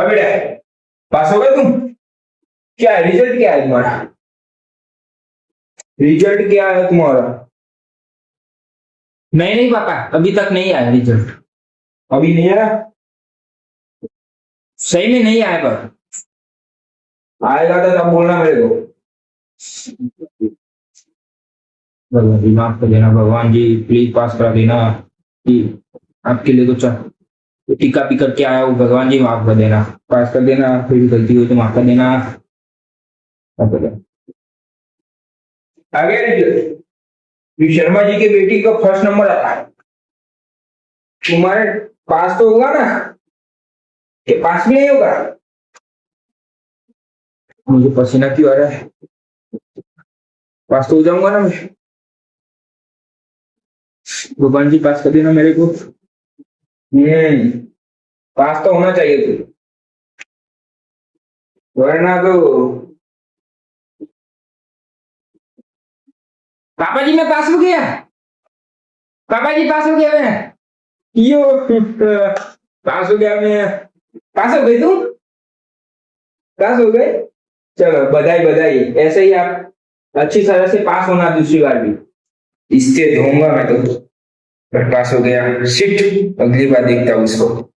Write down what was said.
हाँ बेटा, पास हो गए तुम? क्या है रिजल्ट, क्या है तुम्हारा? रिजल्ट क्या है तुम्हारा? नहीं नहीं पापा, अभी तक नहीं आया रिजल्ट। अभी नहीं आया? सही में नहीं आया पापा। आएगा तो तब बोलना मेरे को। भगवान जी माफ कर देना, भगवान जी प्लीज पास करा देना। कि आपके लिए तो टीका पी करके आया हूँ, भगवान जी माफ कर देना, पास कर देना, फिर भी गलती हुई तो माफ कर देना। आ गया रिजल्ट। शर्मा जी की बेटी का फर्स्ट नंबर आया। तुम्हारे पास तो होगा ना? कि पास भी नहीं होगा? मुझे पसीना क्यों आ रहा है? पास तो हो जाऊंगा ना मैं। भगवान जी पास कर देना मेरे को। पास तो होना चाहिए तू, वरना तो। पापा जी मैं पास हो गया। पापा जी पास हो गया मैं। यो पास हो गया मैं। पास हो गई तुम? पास हो गए? चलो बधाई बधाई, ऐसे ही आप अच्छी तरह से पास होना दूसरी बार भी। इससे दूंगा मैं तो। पर पास हो गया, शिट, अगली बार देखता हूँ उसको।